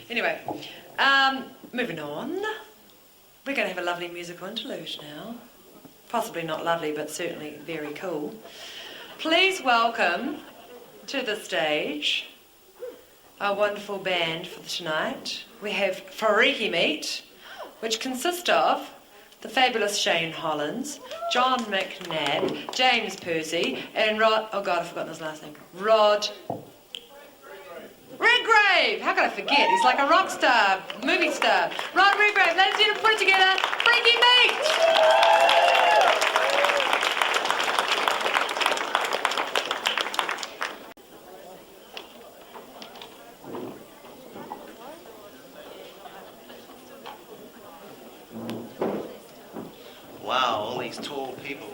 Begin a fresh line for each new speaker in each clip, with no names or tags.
Anyway, moving on. We're going to have a lovely musical interlude now. Possibly not lovely, but certainly very cool. Please welcome to the stage our wonderful band for tonight. We have Freaky Meat, which consists of the fabulous Shane Hollins, John McNabb, James Percy, and Rod... Oh God, I've forgotten his last name. Rod... Redgrave! How can I forget? He's like a rock star, movie star. Rod Redgrave, ladies and gentlemen, put it together. Freaky Meat!
Wow, all these tall people.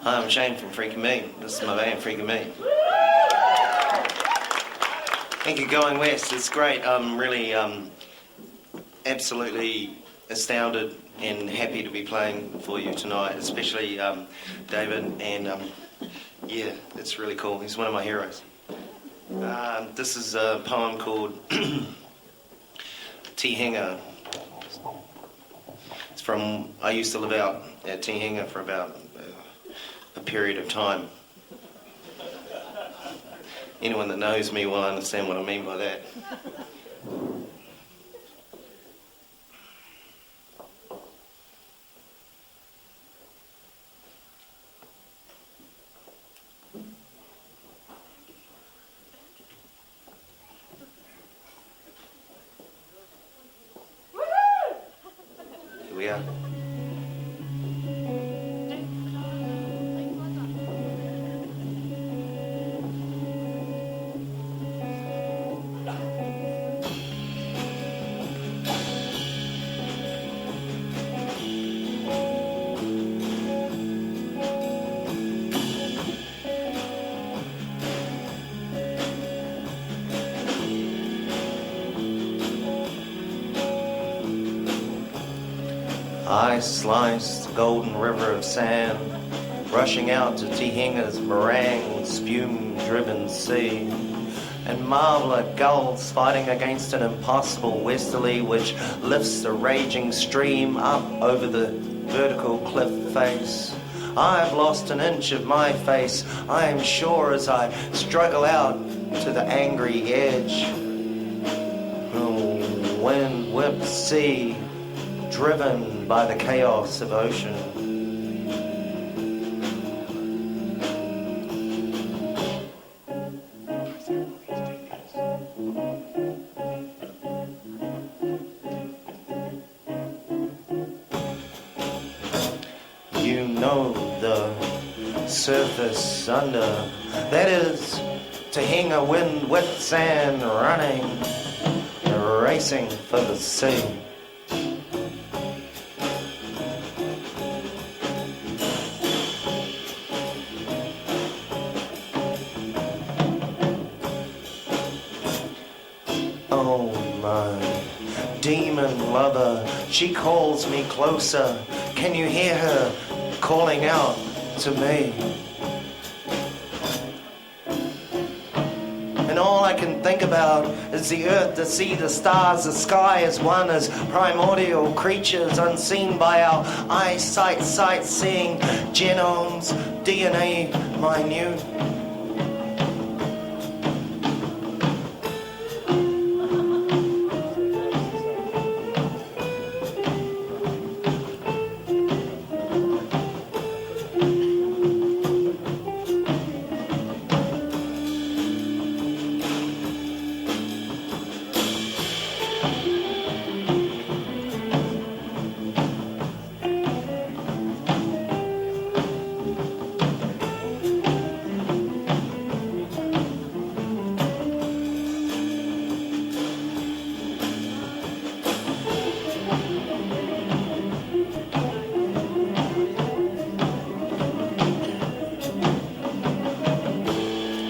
Hi, I'm Shane from Freaky Meat. This is my band, Freaky Meat. Thank you, Going West. It's great. I'm really absolutely astounded and happy to be playing for you tonight, especially David. And yeah, it's really cool. He's one of my heroes. This is a poem called Tihinga. It's from, I used to live out at Tihinga for about a period of time. Anyone that knows me will understand what I mean by that. Here we are. I sliced the golden river of sand, rushing out to Tihinga's meringue spume-driven sea, and marvel at gulls fighting against an impossible westerly which lifts the raging stream up over the vertical cliff face. I've lost an inch of my face, I am sure, as I struggle out to the angry edge. Wind-whipped sea, driven by the chaos of ocean. You know the surface under, that is Tihinga wind-whipped sand running, racing for the sea. Oh, my demon lover, she calls me closer. Can you hear her calling out to me? And all I can think about is the earth, the sea, the stars, the sky as one, as primordial creatures unseen by our eyesight, sight-seeing genomes, DNA minute.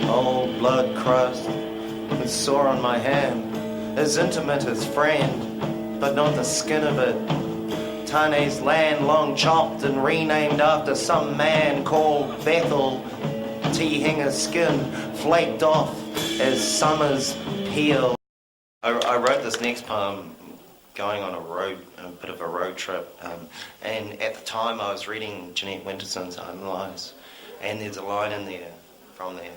Old blood crust and sore on my hand, as intimate as friend, but not the skin of it. Tane's land long chopped and renamed after some man called Bethel. Tihinga's skin flaked off as summer's heel. I wrote this next poem going on a bit of a road trip, and at the time I was reading Jeanette Winterson's Home Lies, and there's a line in there from there.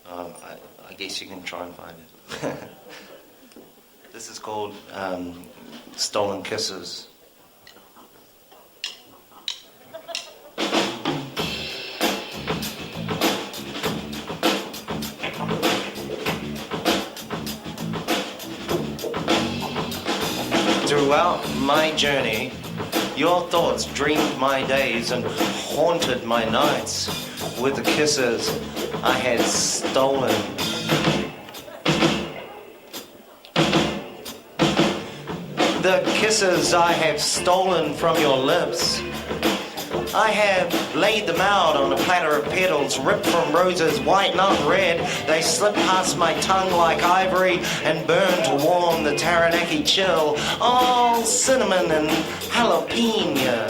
I guess you can try and find it. This is called Stolen Kisses. Throughout my journey, your thoughts dreamed my days and haunted my nights with the kisses I had stolen. The kisses I have stolen from your lips. I have laid them out on a platter of petals ripped from roses, white, not red. They slip past my tongue like ivory and burn to warm the Taranaki chill. All cinnamon and jalapeno.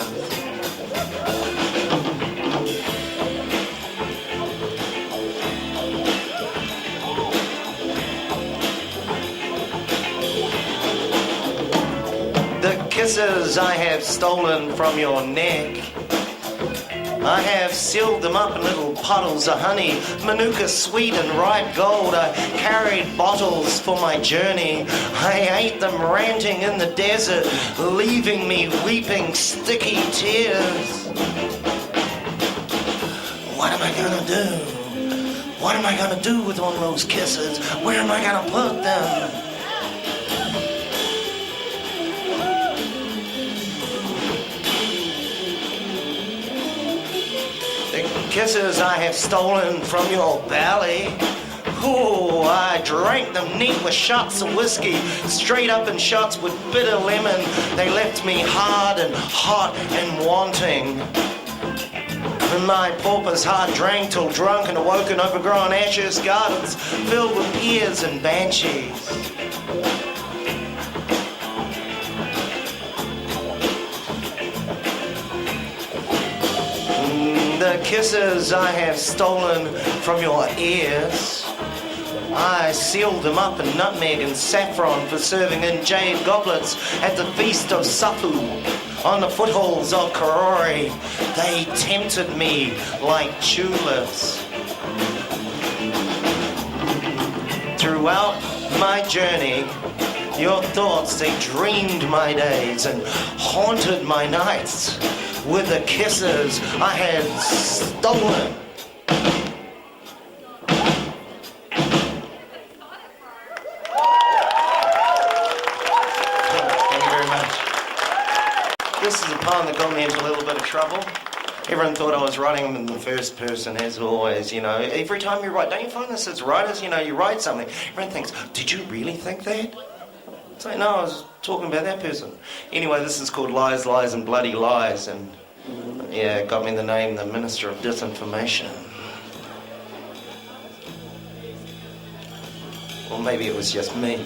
The kisses I have stolen from your neck. I have sealed them up in little puddles of honey, manuka sweet and ripe gold. I carried bottles for my journey. I ate them ranting in the desert, leaving me weeping sticky tears. What am I gonna do? What am I gonna do with all those kisses? Where am I gonna put them? Kisses I have stolen from your belly. Ooh, I drank them neat with shots of whiskey, straight up in shots with bitter lemon. They left me hard and hot and wanting. And my pauper's heart drank till drunk and awoke in overgrown ashes gardens filled with peers and banshees. The kisses I have stolen from your ears. I sealed them up in nutmeg and saffron for serving in jade goblets at the feast of Sapu on the foothills of Karori. They tempted me like tulips. Throughout my journey, your thoughts, they dreamed my days and haunted my nights with the kisses I had stolen. Thank you very much. This is a poem that got me into a little bit of trouble. Everyone thought I was writing them in the first person, as always, you know. Every time you write, don't you find this as writers, you know, you write something, everyone thinks, did you really think that? It's like, no, I was talking about that person. Anyway, this is called Lies, Lies and Bloody Lies, and yeah, it got me the name, the Minister of Disinformation. Or maybe it was just me.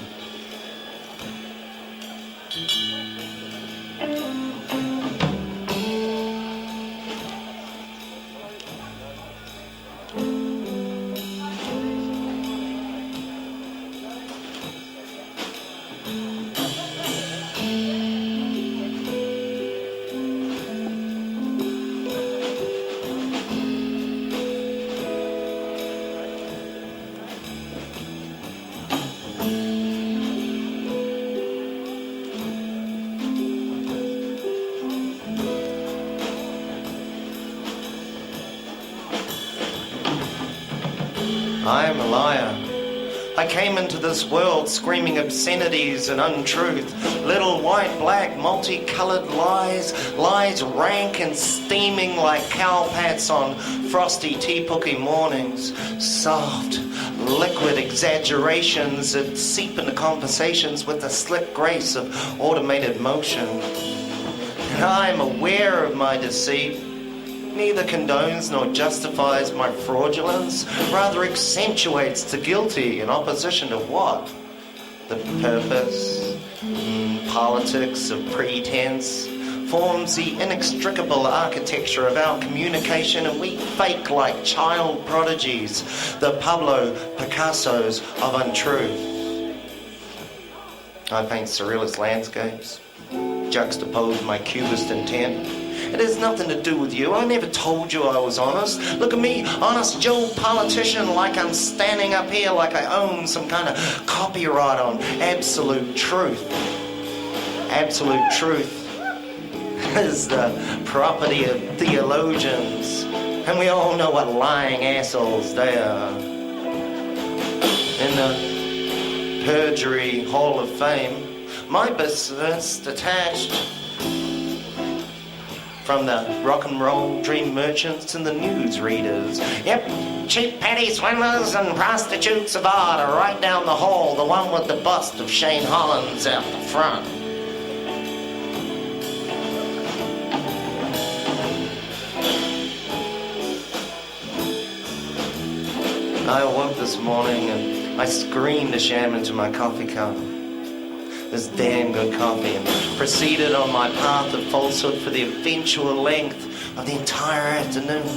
I am a liar. I came into this world screaming obscenities and untruth, little white, black, multicolored lies, lies rank and steaming like cowpats on frosty teapookie mornings, soft, liquid exaggerations that seep into conversations with the slick grace of automated motion. And I am aware of my deceit. Neither condones nor justifies my fraudulence, rather accentuates the guilty in opposition to what? The purpose, politics of pretense, forms the inextricable architecture of our communication, and we fake like child prodigies, the Pablo Picassos of untruth. I paint surrealist landscapes, juxtapose my cubist intent. It has nothing to do with you. I never told you I was honest. Look at me, honest Joe politician, like I'm standing up here like I own some kind of copyright on absolute truth. Absolute truth is the property of theologians, and we all know what lying assholes they are. In the Perjury Hall of Fame, my business detached from the rock and roll dream merchants and the news readers. Yep, cheap petty swindlers and prostitutes of art are right down the hall, the one with the bust of Shane Hollins out the front. I awoke this morning and I screamed a sham into my coffee cup. This damn good coffee, and proceeded on my path of falsehood for the eventual length of the entire afternoon.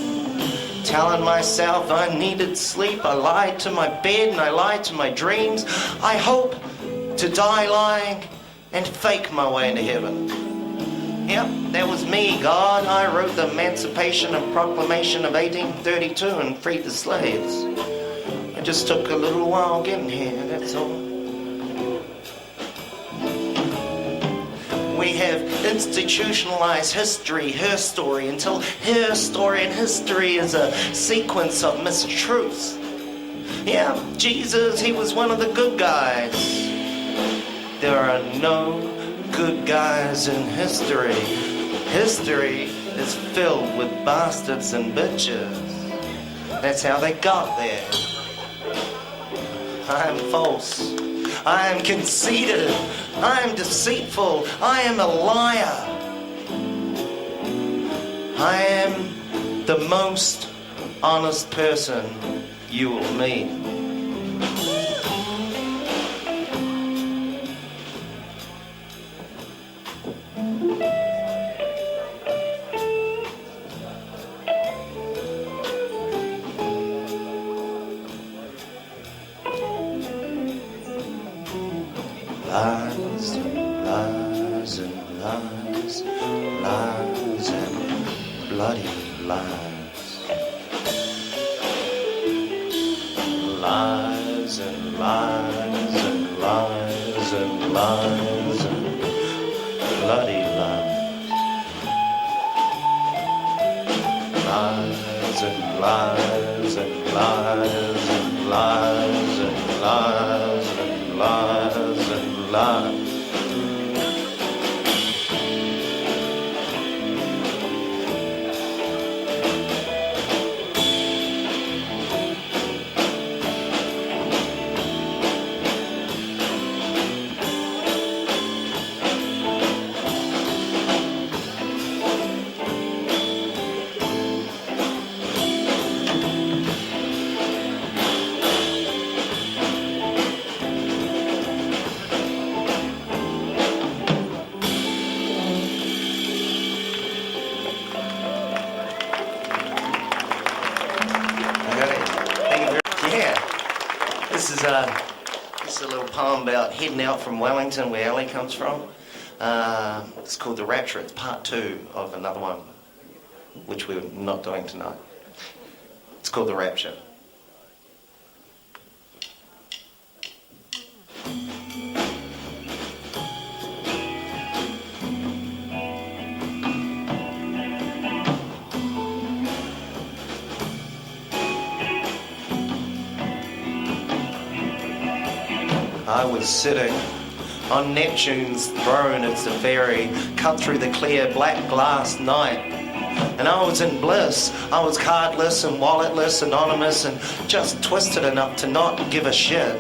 Telling myself I needed sleep, I lied to my bed and I lied to my dreams. I hope to die lying and fake my way into heaven. Yep, that was me, God. I wrote the Emancipation and Proclamation of 1832 and freed the slaves. It just took a little while getting here, that's all. We have institutionalized history, her story, until her story and history is a sequence of mistruths. Yeah, Jesus, he was one of the good guys. There are no good guys in history. History is filled with bastards and bitches. That's how they got there. I am false. I am conceited. I am deceitful. I am a liar. I am the most honest person you will meet. Lies and lies and lies, lies and bloody lies. Lies and lies and lies and lies and bloody lies. Lies and lies and lies and lies and lies and lies and lies. This is a little poem about heading out from Wellington, where Ellie comes from. It's called The Rapture. It's part 2 of another one, which we're not doing tonight. It's called The Rapture. I was sitting on Neptune's throne as the ferry cut through the clear black glass night. And I was in bliss. I was cardless and walletless, anonymous, and just twisted enough to not give a shit.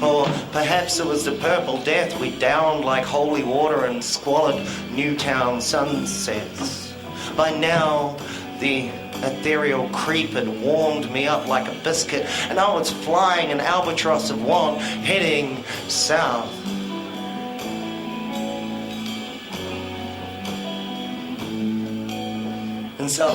Or perhaps it was the purple death we downed like holy water in squalid Newtown sunsets. By now, the ethereal creep had warmed me up like a biscuit, and I was flying an albatross of want, heading south. So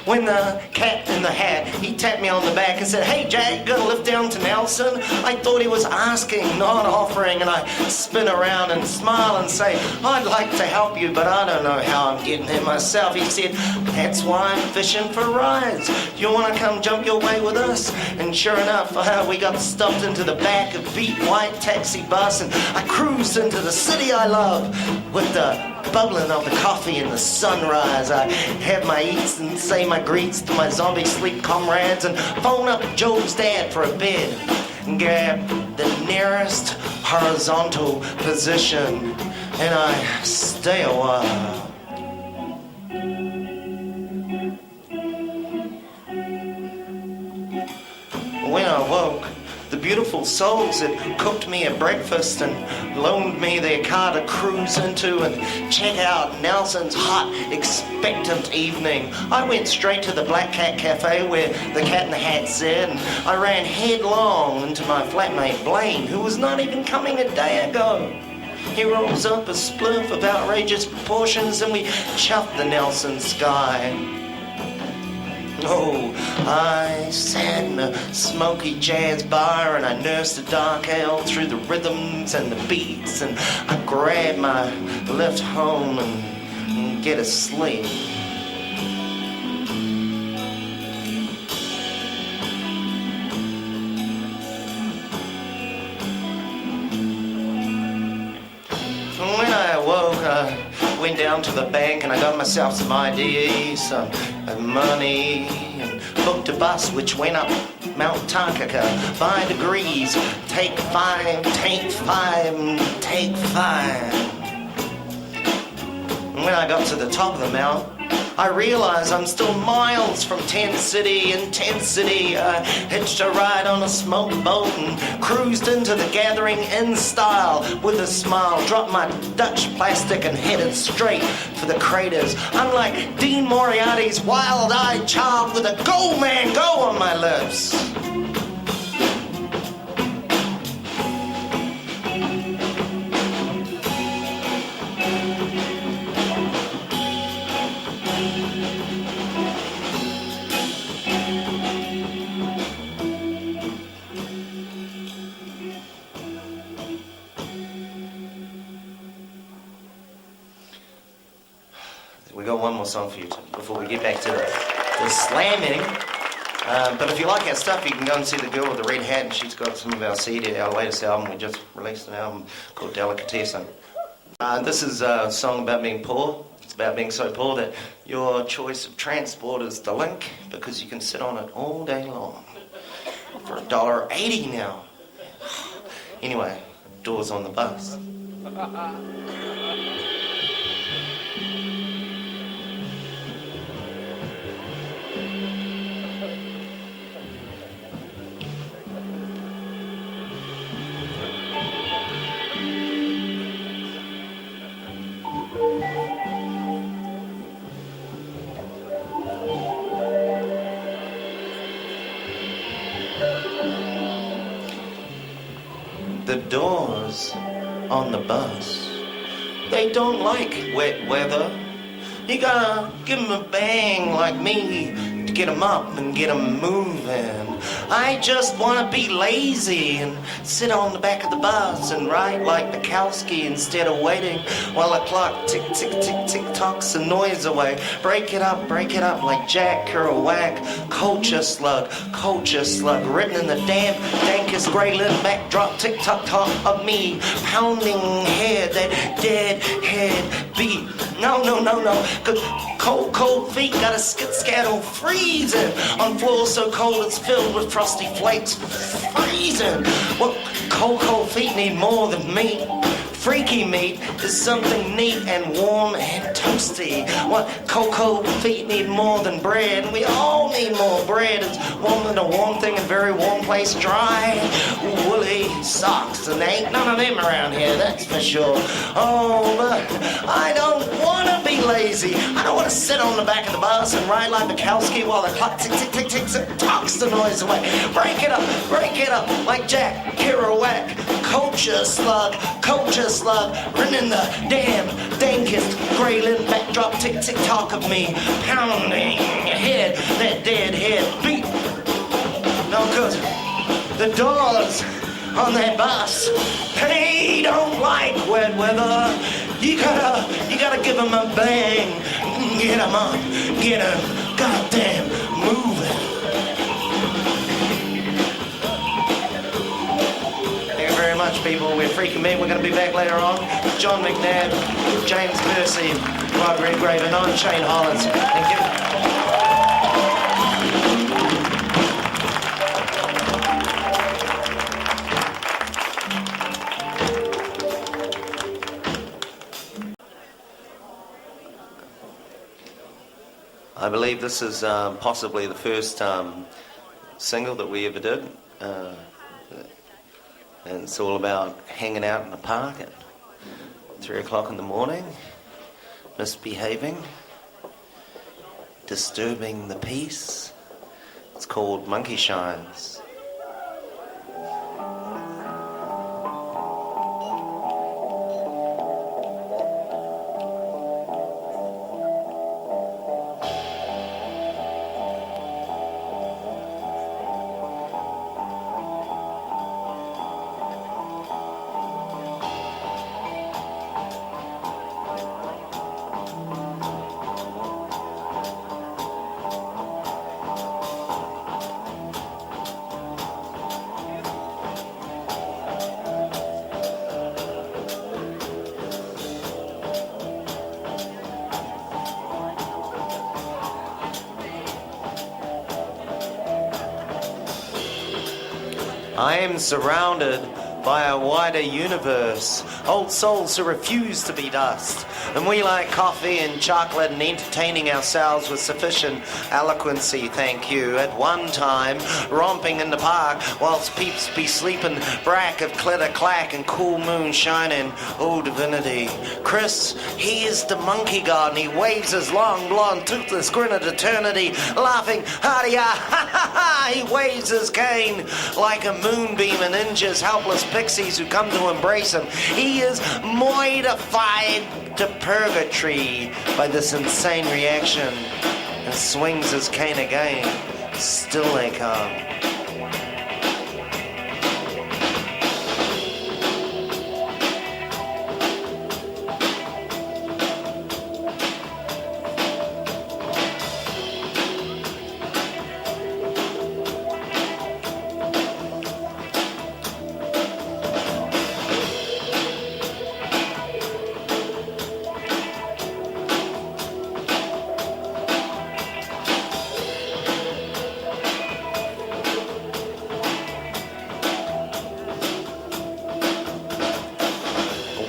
when the cat in the hat, he tapped me on the back and said, "Hey Jack, got a lift down to Nelson?" I thought he was asking, not offering, and I spin around and smile and say, "I'd like to help you, but I don't know how I'm getting there myself." He said, "That's why I'm fishing for rides. You want to come jump your way with us?" And sure enough, we got stuffed into the back of beat white taxi bus, and I cruised into the city I love with the bubbling of the coffee and the sunrise. I have my eats and say my greets to my zombie sleep comrades and phone up Joe's dad for a bed and grab the nearest horizontal position, and I stay a while. When I woke, the beautiful souls that cooked me a breakfast and loaned me their car to cruise into and check out Nelson's hot, expectant evening, I went straight to the Black Cat Cafe where the Cat in the Hat said, and I ran headlong into my flatmate Blaine, who was not even coming a day ago. He rolls up a spliff of outrageous proportions and we chuffed the Nelson sky. Oh, I sat in a smoky jazz bar and I nursed a dark ale through the rhythms and the beats, and I grabbed my lift home and get a sleep. When I awoke, I went down to the bank and I got myself some ID, some money, and booked a bus which went up Mount Takaka by degrees. Take 5, take 5, take 5. And when I got to the top of the mountain, I realized I'm still miles from Tent City. In Tent City, I hitched a ride on a smoke boat and cruised into the gathering in style with a smile. Dropped my Dutch plastic and headed straight for the craters. Unlike Dean Moriarty's wild-eyed child with a "Go, man, go" on my lips. We got one more song for you before we get back to the slamming. But if you like our stuff, you can go and see the girl with the red hat, and she's got some of our CD, our latest album. We just released an album called Delicatessen. This is a song about being poor. It's about being so poor that your choice of transport is the link, because you can sit on it all day long for $1.80 now. Anyway, doors on the bus. The doors on the bus, they don't like wet weather. You gotta give them a bang like me to get them up and get them moving. I just wanna be lazy and sit on the back of the bus and write like Bukowski instead of waiting while the clock tick, tick, tick, tick tocks the noise away. Break it up like Jack Kerouac. Culture slug, written in the damp, dankest grey lit backdrop, tick tock tock of me, pounding head, that dead head beat. No, cause cold feet got a skid-scaddle freezing on floors so cold it's filled with frosty flakes freezing. Well, cold feet need more than meat. Freaky meat is something neat and warm and toasty. What cold feet need more than bread, and we all need more bread. It's warm than a warm thing in a very warm place. Dry, woolly socks, and ain't none of them around here, that's for sure. Oh, but I don't wanna be lazy. I don't wanna sit on the back of the bus and ride like Bukowski while the clock tick, tick, tick, ticks and talks the noise away. Break it up like Jack Kerouac. culture slug, running the damn dankest Greyland backdrop tick-tick-tock of me, pounding your head, that dead head beat. No, cause the doors on that bus, they don't like wet weather. You gotta give them a bang, get them up, get them goddamn moving. Thank you very much, people. We're freaking men. We're going to be back later on. John McNabb, James Percy, Rod Redgrave, and I'm Shane Hollins. Thank you. I believe this is possibly the first single that we ever did. And it's all about hanging out in the park at 3 o'clock in the morning, misbehaving, disturbing the peace. It's called Monkey Shines. I am surrounded by a wider universe, old souls who refuse to be dust. And we like coffee and chocolate and entertaining ourselves with sufficient eloquency, thank you. At one time, romping in the park whilst peeps be sleeping, brack of clitter clack and cool moon shining. Oh, divinity. Chris, he is the monkey god and he waves his long blonde toothless grin at eternity, laughing, ha-de-ya, ha-ha-ha. He waves his cane like a moonbeam and injures helpless pixies who come to embrace him. He is mortified to purgatory by this insane reaction and swings his cane again. Still they come.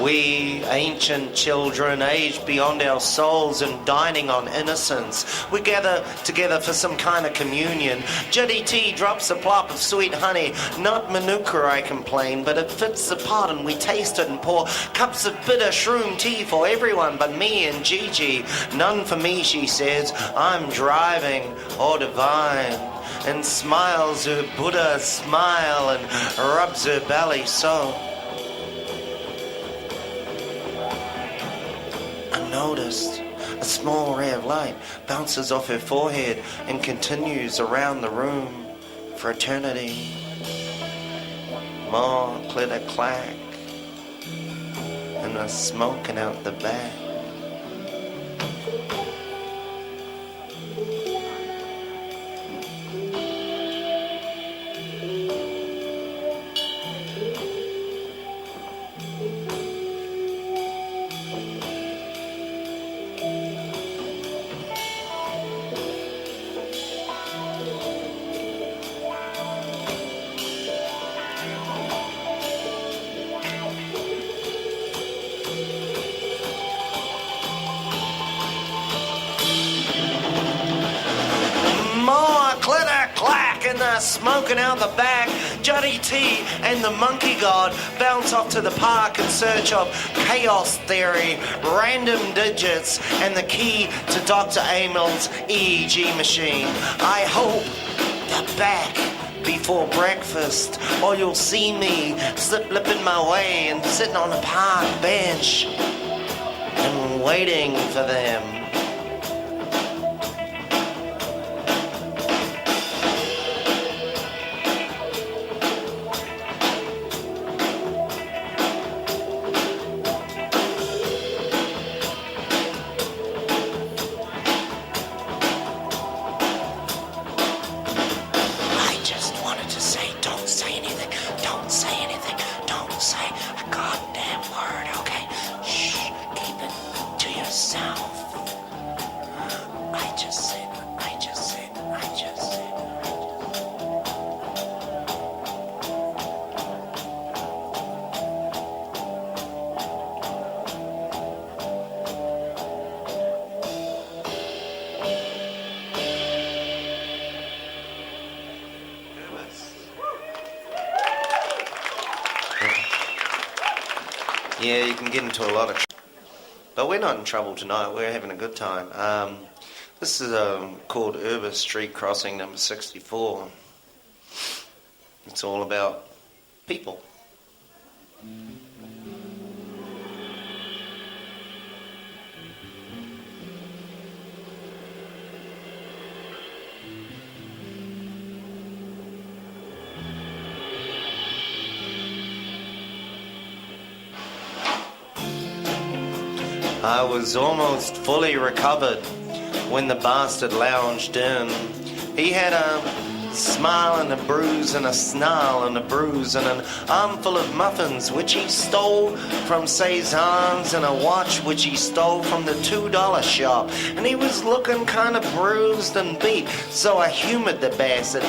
We, ancient children, aged beyond our souls and dining on innocence, we gather together for some kind of communion. Juddy T drops a plop of sweet honey, not manuka, I complain, but it fits the pot and we taste it and pour cups of bitter shroom tea for everyone but me and Gigi. None for me, she says, I'm driving, or divine, and smiles her Buddha smile and rubs her belly so. Unnoticed, a small ray of light bounces off her forehead and continues around the room for eternity. More clitter clack and the smoking out the back. And they're smoking out the back. Juddy T and the monkey god bounce off to the park in search of chaos theory, random digits, and the key to Dr. Amil's EEG machine. I hope the back before breakfast, or you'll see me slip-lipping my way and sitting on a park bench and waiting for them. Yeah, you can get into a lot of trouble. But we're not in trouble tonight. We're having a good time. This is called Urbis Street Crossing number 64. It's all about people. I was almost fully recovered when the bastard lounged in. He had a smile and a bruise and a snarl and a bruise and an armful of muffins which he stole from Cezanne's and a watch which he stole from the $2 shop. And he was looking kind of bruised and beat, so I humoured the bastard.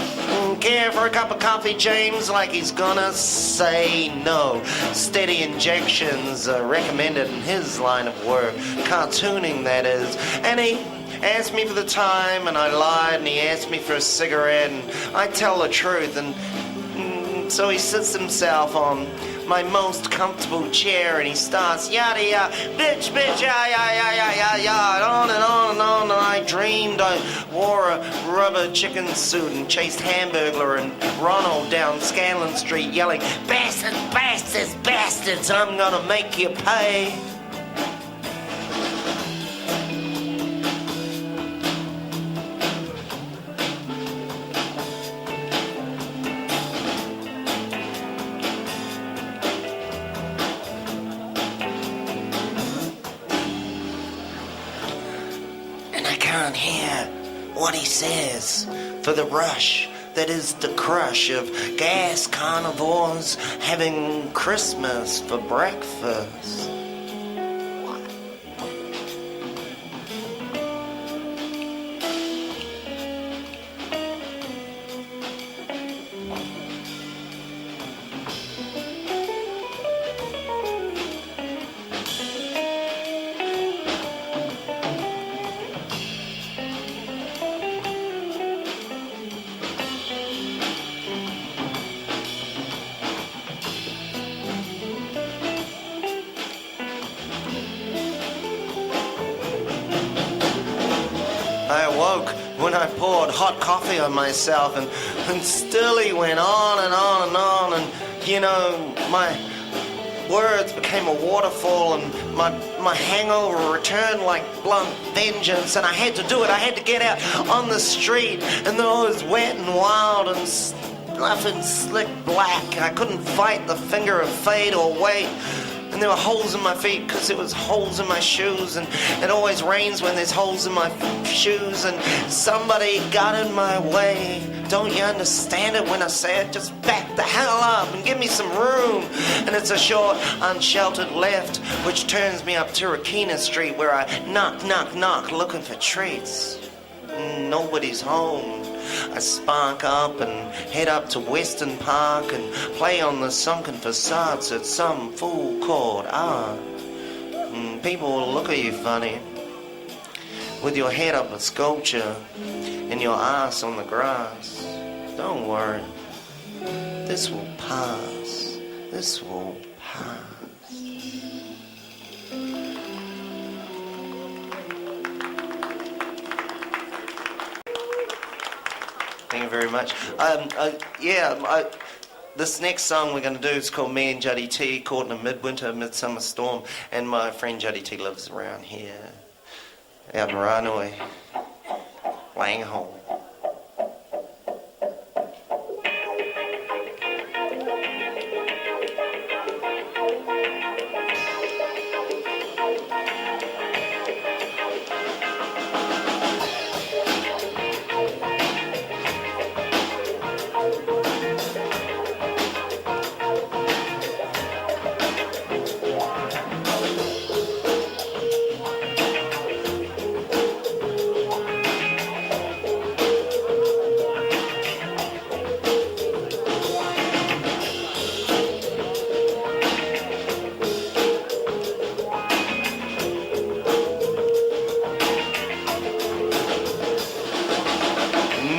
Care for a cup of coffee, James? Like he's gonna say no. Steady injections are recommended in his line of work, cartooning that is. And he asked me for the time, and I lied, and he asked me for a cigarette, and I tell the truth, and so he sits himself on my most comfortable chair, and he starts yada yada, bitch, yada, on and on and on, and I dreamed I wore a rubber chicken suit and chased Hamburglar and Ronald down Scanlon Street yelling, bastards, bastards, bastards, I'm gonna make you pay. Can't hear what he says for the rush that is the crush of gas carnivores having Christmas for breakfast. I awoke when I poured hot coffee on myself, and still he went on and on and on, and you know, my words became a waterfall, and my hangover returned like blunt vengeance, and I had to do it. I had to get out on the street, and though it was wet and wild and stuffing slick black, I couldn't fight the finger of fate or wait. And there were holes in my feet because there was holes in my shoes, and it always rains when there's holes in my shoes, and somebody got in my way. Don't you understand it when I say it? Just back the hell up and give me some room. And it's a short, unsheltered left which turns me up Turriquina Street, where I knock, knock, knock looking for treats. Nobody's home. I spark up and head up to Western Park and play on the sunken facades at some fool called art. People will look at you funny, with your head up a sculpture and your ass on the grass. Don't worry, this will pass. This will pass. Thank you very much. This next song we're going to do is called Me and Juddy T, caught in a midwinter, midsummer storm, and my friend Juddy T lives around here, out in Ranoi, Langhole.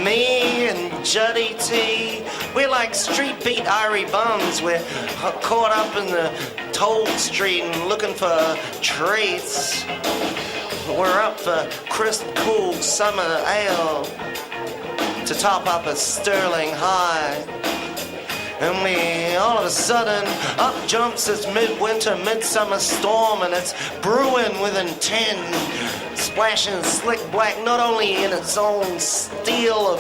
Me and Juddy T, we're like street beat Irie bums. We're caught up in the toll street and looking for treats. We're up for crisp, cool summer ale to top up a sterling high. And we, all of a sudden, up jumps this midwinter, midsummer storm, and it's brewing with intent, splashing slick black, not only in its own steel of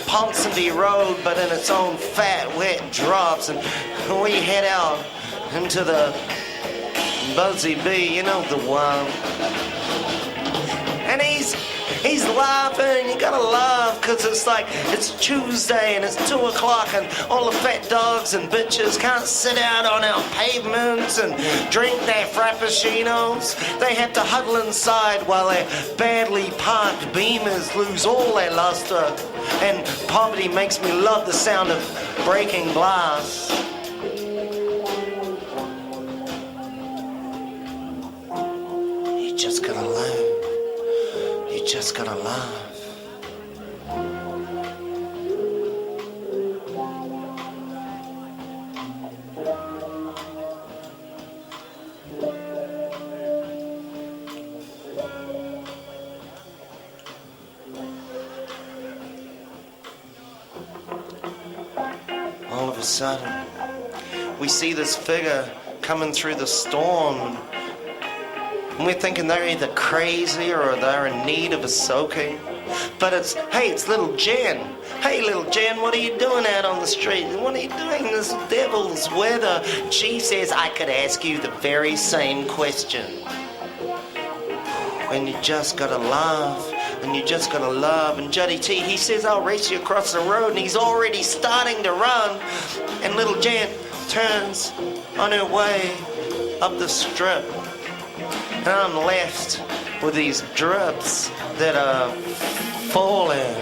Ponsonby Road, but in its own fat, wet drops. And we head out into the Buzzy Bee, you know the one. And he's laughing, you gotta laugh, cause it's like, it's Tuesday and it's 2 o'clock and all the fat dogs and bitches can't sit out on our pavements and drink their frappuccinos. They have to huddle inside while their badly parked Beamers lose all their luster. And poverty makes me love the sound of breaking glass. You just gotta laugh. You just gotta laugh. All of a sudden, we see this figure coming through the storm. And we're thinking they're either crazy or they're in need of a soaking. But it's little Jen. Hey, little Jen, what are you doing out on the street? What are you doing in this devil's weather? She says, I could ask you the very same question. And you just gotta laugh, and you just gotta love. And Juddy T, he says, I'll race you across the road, and he's already starting to run. And little Jen turns on her way up the strip. And I'm left with these drips that are falling.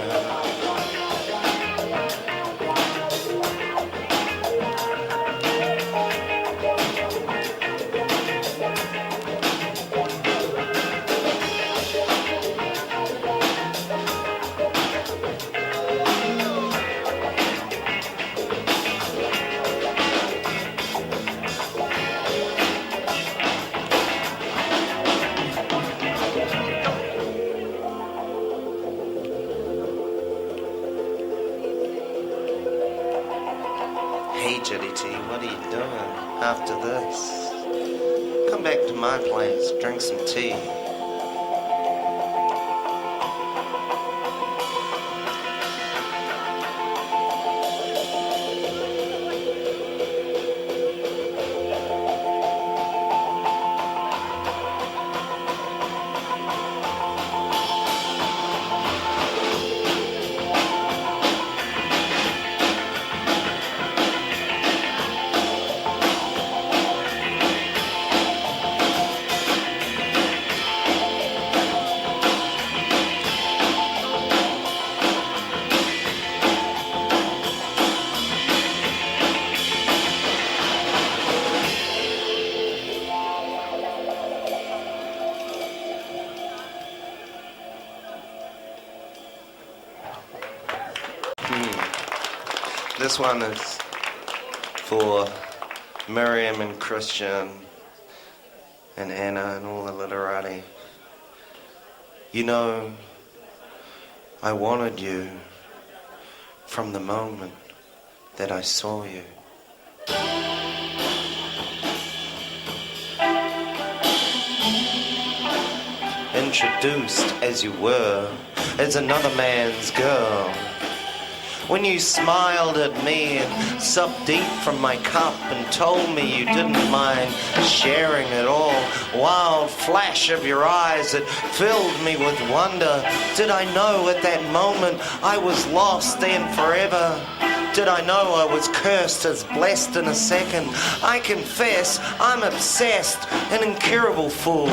Hey, Juddy T, what are you doing after this? Come back to my place, drink some tea. This one is for Miriam and Christian and Anna and all the literati. You know, I wanted you from the moment that I saw you. Introduced as you were as another man's girl. When you smiled at me and supped deep from my cup and told me you didn't mind sharing it all, wild flash of your eyes that filled me with wonder. Did I know at that moment I was lost and forever? Did I know I was cursed as blessed in a second? I confess I'm obsessed, an incurable fool.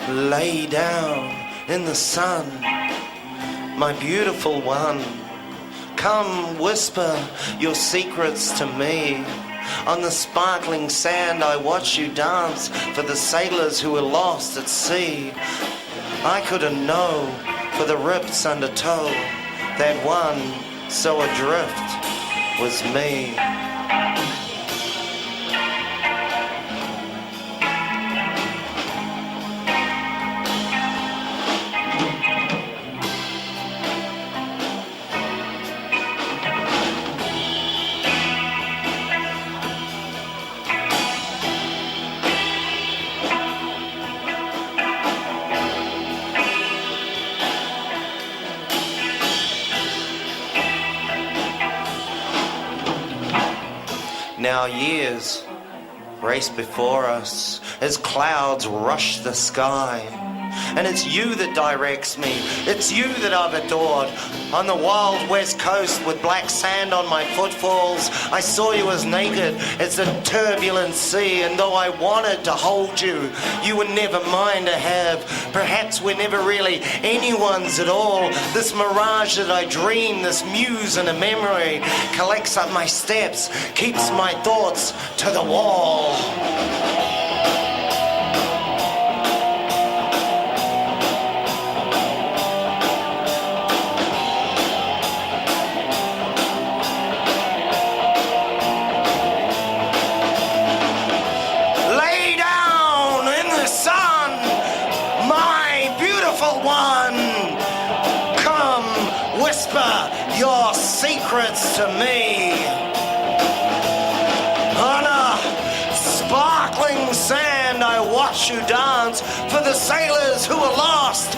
Lay down in the sun, my beautiful one. Come whisper your secrets to me. On the sparkling sand I watch you dance for the sailors who were lost at sea. I couldn't know for the rips under tow that one so adrift was me. Now years race before us as clouds rush the sky. And it's you that directs me, it's you that I've adored. On the wild west coast with black sand on my footfalls, I saw you as naked as the turbulent sea. And though I wanted to hold you, you were never mine to have. Perhaps we're never really anyone's at all. This mirage that I dream, this muse and a memory, collects up my steps, keeps my thoughts to the wall. Your secrets to me. On a sparkling sand I watch you dance for the sailors who were lost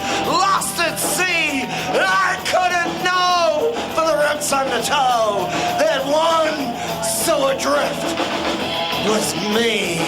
at sea. I couldn't know for the rips under tow that one so adrift was me.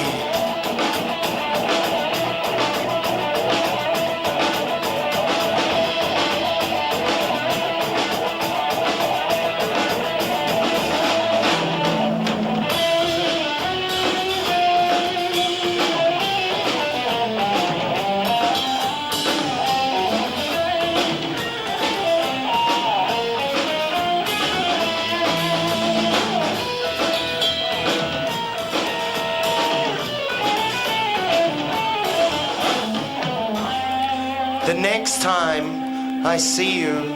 The next time I see you,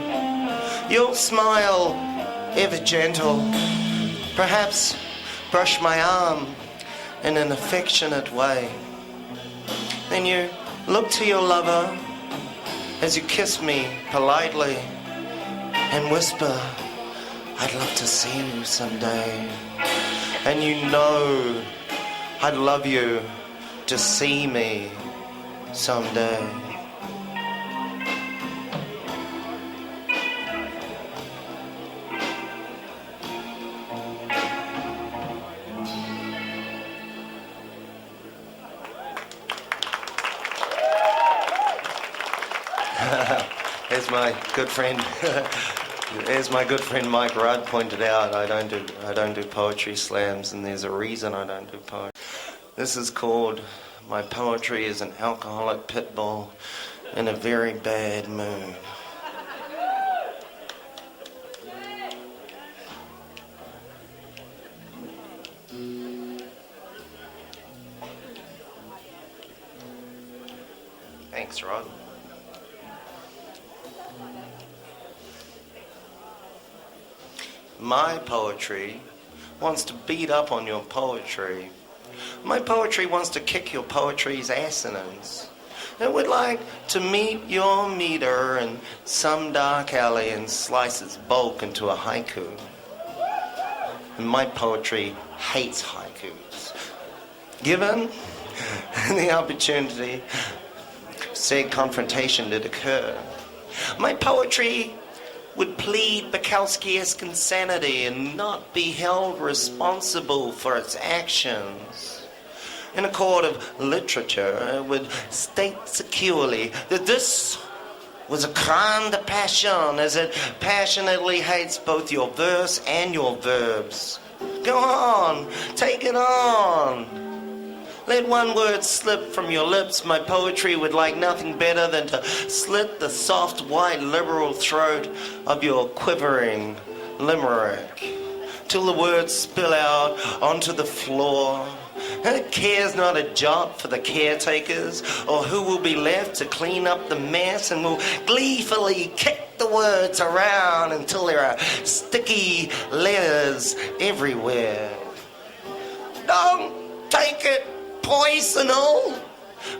you'll smile ever gentle, perhaps brush my arm in an affectionate way. Then you look to your lover as you kiss me politely and whisper, I'd love to see you someday. And you know I'd love you to see me someday. As my good friend, as my good friend Mike Rudd pointed out, I don't do poetry slams, and there's a reason I don't do poetry. This is called "My Poetry is an Alcoholic Pit Bull in a Very Bad Mood." Thanks, Rod. My poetry wants to beat up on your poetry. My poetry wants to kick your poetry's assonance. It would like to meet your meter in some dark alley and slice its bulk into a haiku. And my poetry hates haikus. Given the opportunity, said confrontation did occur. My poetry would plead Bukowski-esque insanity and not be held responsible for its actions. In a court of literature, it would state securely that this was a crime de passion, as it passionately hates both your verse and your verbs. Go on, take it on. Let one word slip from your lips, my poetry would like nothing better than to slit the soft, white, liberal throat of your quivering limerick, till the words spill out onto the floor. And it cares not a jot for the caretakers, or who will be left to clean up the mess, and will gleefully kick the words around until there are sticky letters everywhere. Don't take it poisonal.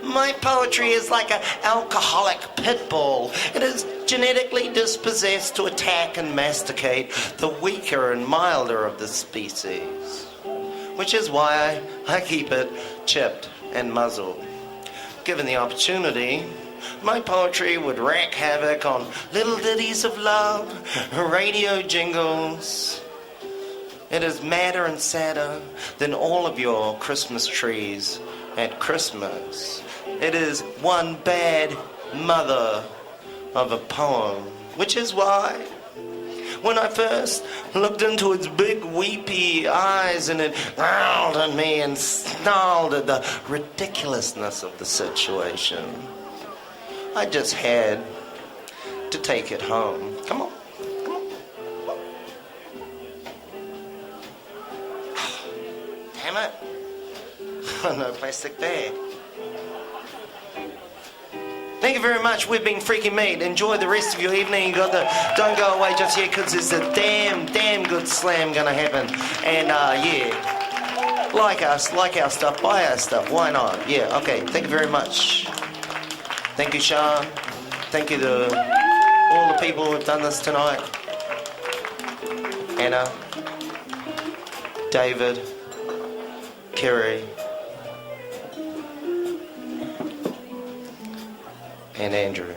My poetry is like an alcoholic pit bull. It is genetically dispossessed to attack and masticate the weaker and milder of the species, which is why I keep it chipped and muzzled. Given the opportunity, my poetry would wreak havoc on little ditties of love, radio jingles. It is madder and sadder than all of your Christmas trees at Christmas. It is one bad mother of a poem, which is why when I first looked into its big weepy eyes and it growled at me and snarled at the ridiculousness of the situation, I just had to take it home. Come on. Damn it. No plastic bag. Thank you very much. We've been freaking meat. Enjoy the rest of your evening. You got the don't go away just yet, because there's a damn good slam gonna happen. And yeah, like us, like our stuff, buy our stuff. Why not? Yeah. Okay. Thank you very much. Thank you, Sean. Thank you to all the people who have done this tonight. Anna, David, Kerry, and Andrew.